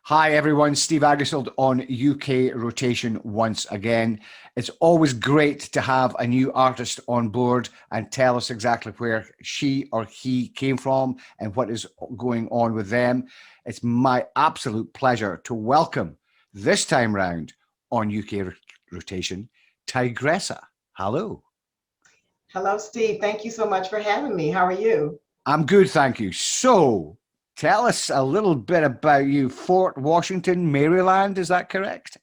Hi everyone, Steve Aggasild on UK Rotation once again. It's always great to have a new artist on board and tell us exactly where she or he came from and what is going on with them. It's my absolute pleasure to welcome this time round on UK Rotation, Tigressa. Hello. Hello, Steve. Thank you so much for having me. How are you? I'm good, thank you. So, tell us a little bit about you. Fort Washington, Maryland, is that correct?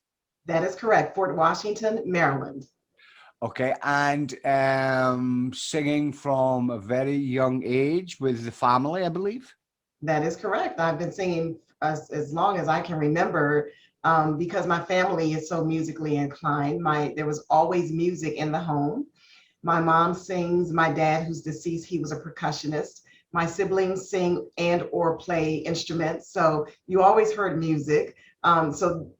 That is correct. Fort Washington, Maryland. Okay, and singing from a very young age with the family, I believe. That is correct. I've been singing as long as I can remember because my family is so musically inclined. There was always music in the home. My mom sings. My dad, who's deceased, he was a percussionist. My siblings sing and or play instruments. So you always heard music. So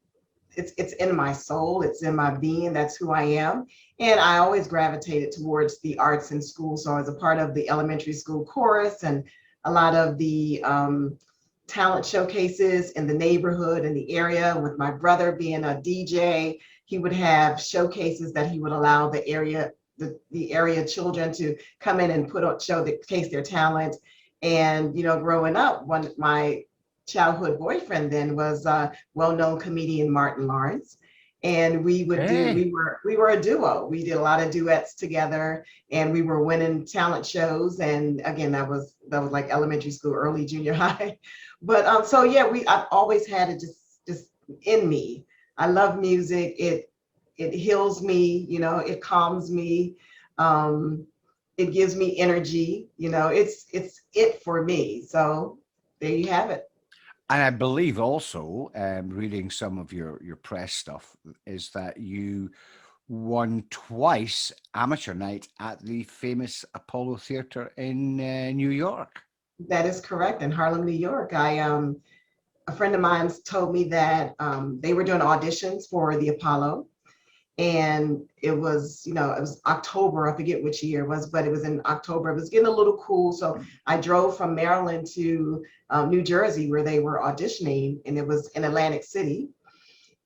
it's in my soul, it's in my being, that's who I am. And I always gravitated towards the arts in school. So I was a part of the elementary school chorus and a lot of the talent showcases in the neighborhood in the area. With my brother being a DJ, he would have showcases that he would allow the area children to come in and showcase their talent. And growing up, one my childhood boyfriend then was well-known comedian Martin Lawrence. And Hey. we were a duo. We did a lot of duets together and we were winning talent shows. And again, that was like elementary school, early junior high. But so yeah, I've always had it just in me. I love music. It heals me, it calms me. Um, it gives me energy, it's it for me. So there you have it. And I believe also, reading some of your press stuff, is that you won twice amateur night at the famous Apollo Theater in New York. That is correct. In Harlem, New York, a friend of mine told me that they were doing auditions for the Apollo, and it was October. I forget which year it was, but it was in October. It was getting a little cool, so I drove from Maryland to New Jersey where they were auditioning, and it was in Atlantic City.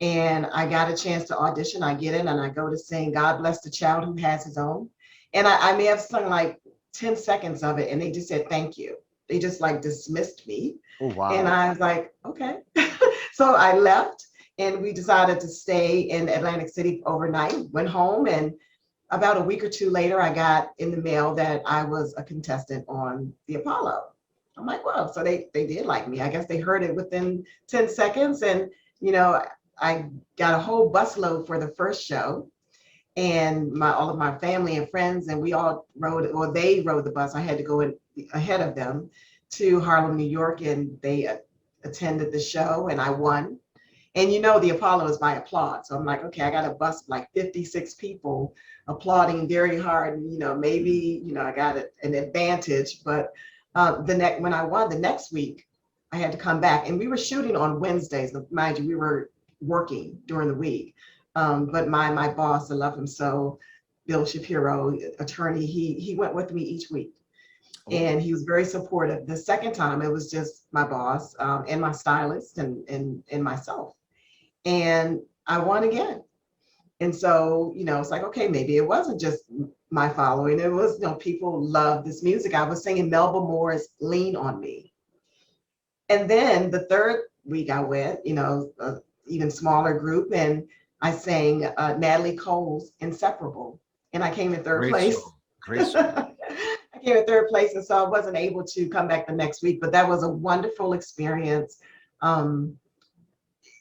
And I got a chance to audition. I get in and I go to sing "God Bless the Child Who Has His Own," and I may have sung like 10 seconds of it, and they just said thank you. They just like dismissed me, Oh, and wow. I was like, okay. So I left, and we decided to stay in Atlantic City overnight. Went home, and about a week or two later, I got in the mail that I was a contestant on the Apollo. I'm like, well, so they did like me. I guess they heard it within 10 seconds. And, you know, I got a whole busload for the first show and all of my family and friends, and we all rode, or they rode the bus. I had to go in ahead of them to Harlem, New York, and they attended the show and I won. And the Apollo is by applause. So I'm like, okay, I got a bus of like 56 people applauding very hard. And, maybe, I got an advantage. But when I won the next week, I had to come back. And we were shooting on Wednesdays. Mind you, we were working during the week. But my boss, I love him so, Bill Shapiro, attorney, he went with me each week. And Oh, he was very supportive. The second time, it was just my boss and my stylist and myself, and I won again. And so, it's like, okay, maybe it wasn't just my following. It was, people loved this music. I was singing Melba Moore's Lean on Me. And then the third week I went, even smaller group, and I sang Natalie Cole's Inseparable. And I came in third great place. song. Great song. I came in third place. And so I wasn't able to come back the next week, but that was a wonderful experience. Um,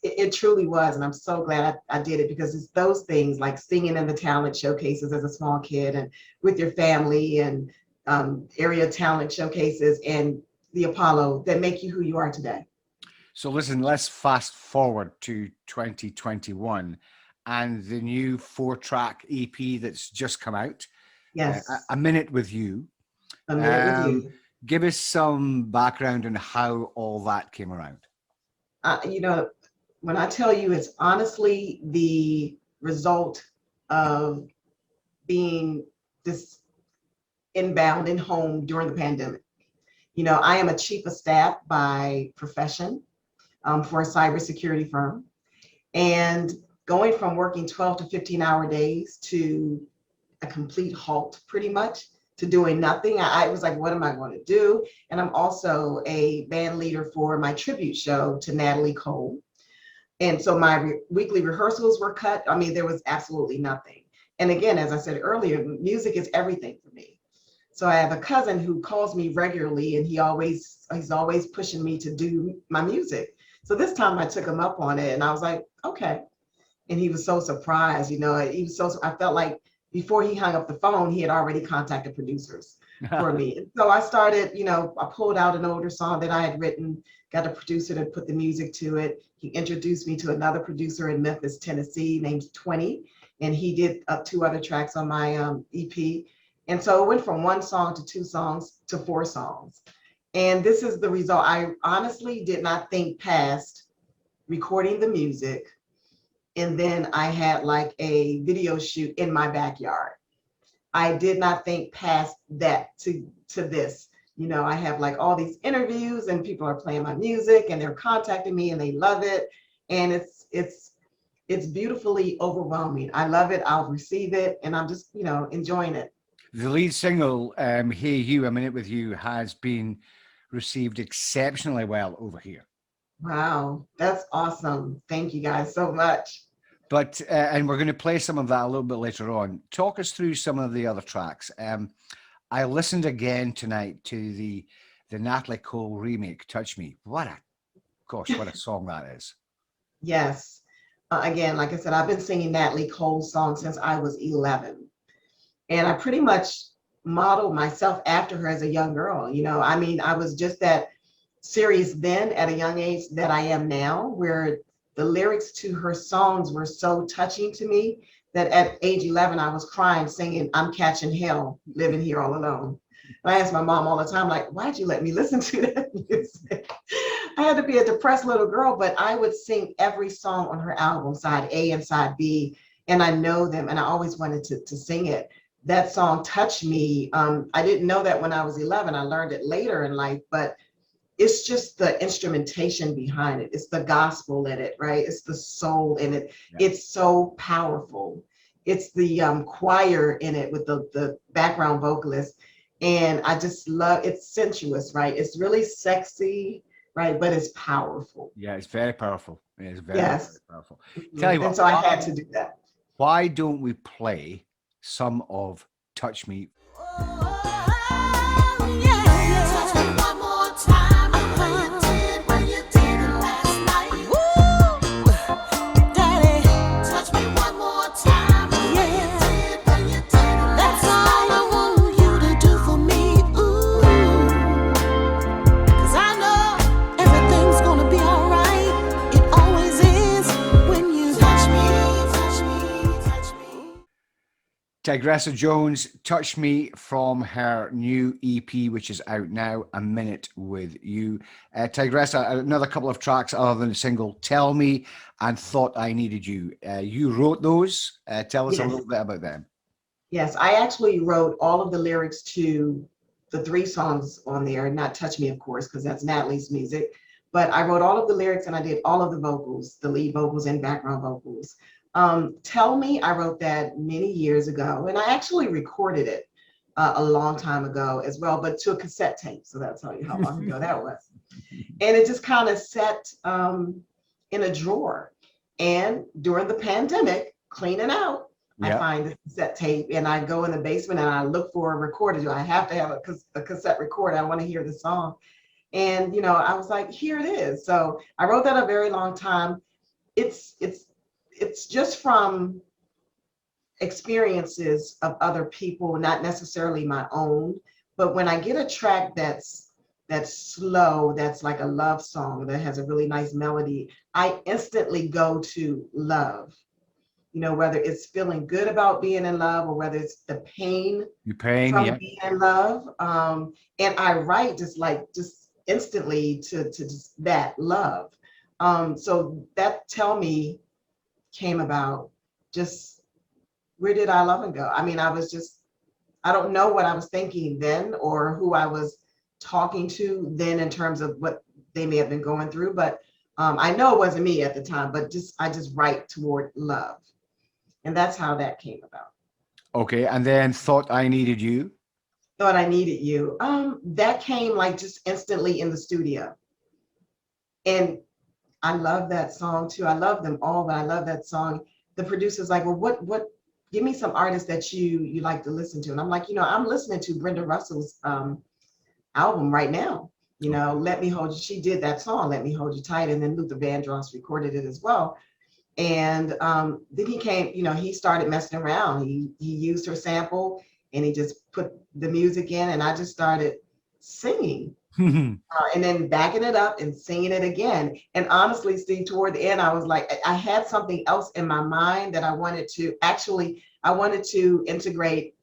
it truly was. And I'm so glad I did it because it's those things like singing in the talent showcases as a small kid and with your family and area talent showcases and the Apollo that make you who you are today. So listen, let's fast forward to 2021 and the new four-track EP that's just come out, Yes, A Minute with You. a minute with Um, you. Give us some background on how all that came around. Uh, you know, when I tell you it's honestly the result of being this inbound and home during the pandemic. I am a chief of staff by profession. for a cybersecurity firm. And going from working 12 to 15-hour days to a complete halt, pretty much, to doing nothing. I was like, what am I going to do? And I'm also a band leader for my tribute show to Natalie Cole. And so my weekly rehearsals were cut. I mean, there was absolutely nothing. And again, as I said earlier, music is everything for me. So I have a cousin who calls me regularly, and he's always pushing me to do my music. So this time I took him up on it, and I was like, okay. And he was so surprised, I felt like before he hung up the phone, he had already contacted producers for me. And so I started, I pulled out an older song that I had written, got a producer to put the music to it. He introduced me to another producer in Memphis, Tennessee, named 20, and he did 2 other tracks on my EP. And so it went from 1 song to 2 songs to 4 songs. And this is the result. I honestly did not think past recording the music. And then I had like a video shoot in my backyard. I did not think past that to this. I have like all these interviews, and people are playing my music, and they're contacting me, and they love it. And it's beautifully overwhelming. I love it. I'll receive it, and I'm just, enjoying it. The lead single, Hey You, A Minute With You, has been received exceptionally well over here. Wow, that's awesome. Thank you guys so much. But, and we're going to play some of that a little bit later on. Talk us through some of the other tracks. I listened again tonight to the Natalie Cole remake, Touch Me. What a song that is. Yes. Again, like I said, I've been singing Natalie Cole's song since I was 11. And I pretty much modeled myself after her as a young girl. I was just that serious then at a young age that I am now, where the lyrics to her songs were so touching to me that at age 11, I was crying, singing, I'm catching hell, living here all alone. And I asked my mom all the time, like, why'd you let me listen to that music? I had to be a depressed little girl, but I would sing every song on her album, side A and side B, and I know them, and I always wanted to sing it. That song touched me. I didn't know that when I was 11. I learned it later in life, but it's just the instrumentation behind it. It's the gospel in it, right? It's the soul in it. Yeah. It's so powerful. It's the choir in it with the background vocalist. And I just love, it's sensuous, right? It's really sexy, right? But it's powerful. Yeah, it's very powerful. It's very, yes. very powerful. Mm-hmm. Tell you what, and so I had to do that. Why don't we play some of Touch Me? Aggasild Jones, Touch Me, from her new EP, which is out now, A Minute With You. Aggasild, another couple of tracks other than the single, Tell Me and Thought I Needed You. You wrote those. Tell us a little bit about them. Yes, I actually wrote all of the lyrics to the 3 songs on there, not Touch Me, of course, because that's Natalie's music. But I wrote all of the lyrics, and I did all of the vocals, the lead vocals and background vocals. Tell Me, I wrote that many years ago, and I actually recorded it a long time ago as well, but to a cassette tape. So that's how long ago that was. And it just kind of sat in a drawer. And during the pandemic, cleaning out, I find the cassette tape, and I go in the basement and I look for a recorder. Do I have to have a cassette recorder? I want to hear the song. And, I was like, here it is. So I wrote that a very long time. It's just from experiences of other people, not necessarily my own. But when I get a track that's slow, that's like a love song that has a really nice melody, I instantly go to love. Whether it's feeling good about being in love or whether it's the pain from being in love. And I write just instantly to just that love. So that Tell Me came about. Just, where did our loving go? I mean, I don't know what I was thinking then or who I was talking to then in terms of what they may have been going through, but I know it wasn't me at the time, but I just write toward love. And that's how that came about. Okay, and then Thought I Needed You. Thought I Needed You. That came like just instantly in the studio. And I love that song too. I love them all, but I love that song. The producer's like, well, give me some artists that you like to listen to. And I'm like, I'm listening to Brenda Russell's album right now. Let Me Hold You. She did that song, Let Me Hold You Tight. And then Luther Vandross recorded it as well. And then he came, he started messing around. He used her sample and he just put the music in, and I just started singing. And then backing it up and singing it again. And honestly, Steve, toward the end, I was like, I had something else in my mind that I wanted to integrate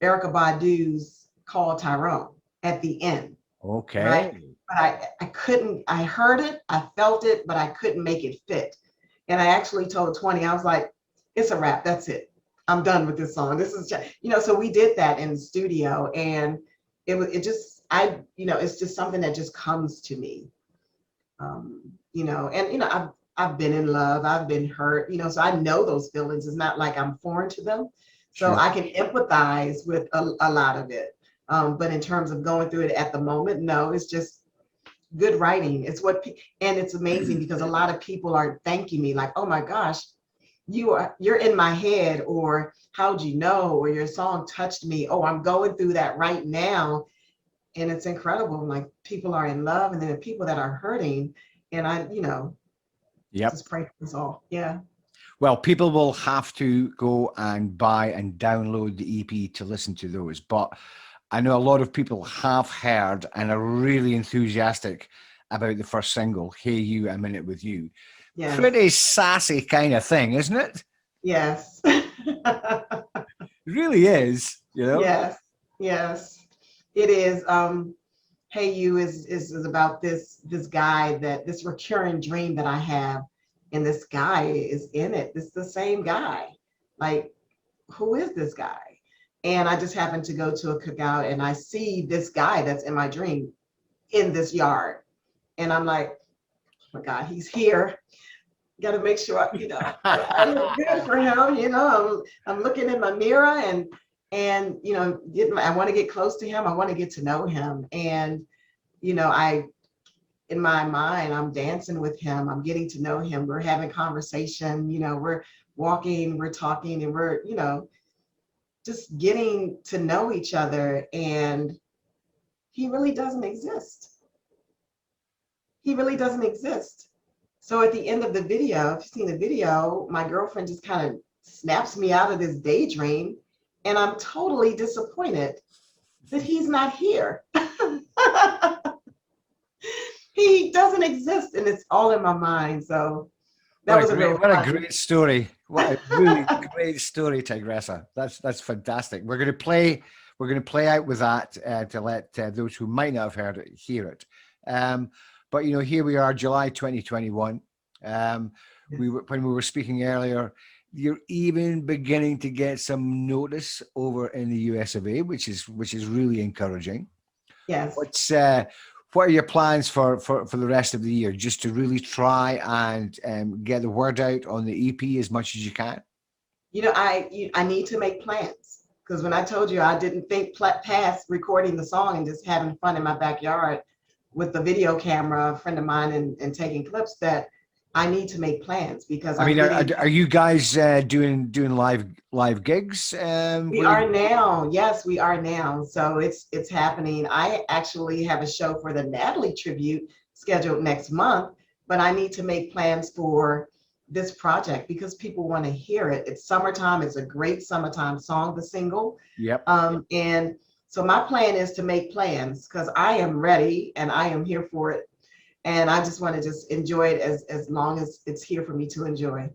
Erykah Badu's Call Tyrone at the end. Okay. Right. But I couldn't, I heard it, I felt it, but I couldn't make it fit. And I actually told 20, I was like, it's a wrap. That's it. I'm done with this song. This is just, so we did that in the studio, and it's just something that just comes to me. I've been in love, I've been hurt, so I know those feelings. It's not like I'm foreign to them. So Sure. I can empathize with a lot of it. But in terms of going through it at the moment, no, it's just good writing. And it's amazing because a lot of people are thanking me like, oh my gosh, you're in my head, or how'd you know, or your song touched me. Oh, I'm going through that right now. And it's incredible. Like, people are in love, and then the people that are hurting. And Yep. just pray for us all. Yeah. Well, people will have to go and buy and download the EP to listen to those. But I know a lot of people have heard and are really enthusiastic about the first single, Hey You, A Minute With You. Yes. Pretty sassy kind of thing, isn't it? Yes. It really is, Yes. Yes. It is. Hey You is about this guy, this recurring dream that I have. And this guy is in it. This is the same guy. Like, who is this guy? And I just happened to go to a cookout, and I see this guy that's in my dream in this yard. And I'm like, oh my God, he's here. Got to make sure, I look good for him. I'm looking in my mirror, and I want to get close to him. I want to get to know him. And, in my mind, I'm dancing with him. I'm getting to know him. We're having conversation, we're walking, we're talking, and we're, just getting to know each other. And he really doesn't exist. He really doesn't exist. So at the end of the video, if you've seen the video, my girlfriend just kind of snaps me out of this daydream, and I'm totally disappointed that he's not here. He doesn't exist, and it's all in my mind. So that was what a great story. What a really great story, Tigressa. That's fantastic. We're going to play out with that to let those who might not have heard it hear it. But here we are, July 2021. When we were speaking earlier, you're even beginning to get some notice over in the US of A, which is really encouraging. Yes. What are your plans for the rest of the year? Just to really try and get the word out on the EP as much as you can? I need to make plans, because when I told you I didn't think past recording the song and just having fun in my backyard with the video camera, a friend of mine, and taking clips, that I need to make plans, because are you guys doing live gigs? We are now. Yes, we are now. So it's happening. I actually have a show for the Natalie tribute scheduled next month, but I need to make plans for this project because people want to hear it. It's summertime. It's a great summertime song, the single. Yep. And so my plan is to make plans, because I am ready and I am here for it. And I just want to just enjoy it as long as it's here for me to enjoy.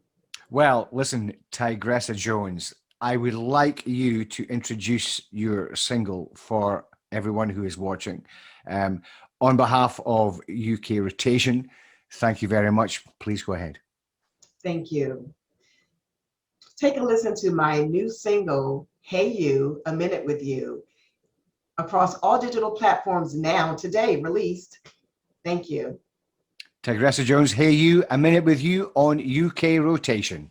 Well, listen, Tigressa Jones, I would like you to introduce your single for everyone who is watching. On behalf of UK Rotation, thank you very much. Please go ahead. Thank you. Take a listen to my new single, Hey You, A Minute With You, across all digital platforms now, today, released. Thank you. Tigressa Jones, hey you, a minute with you on UK Rotation.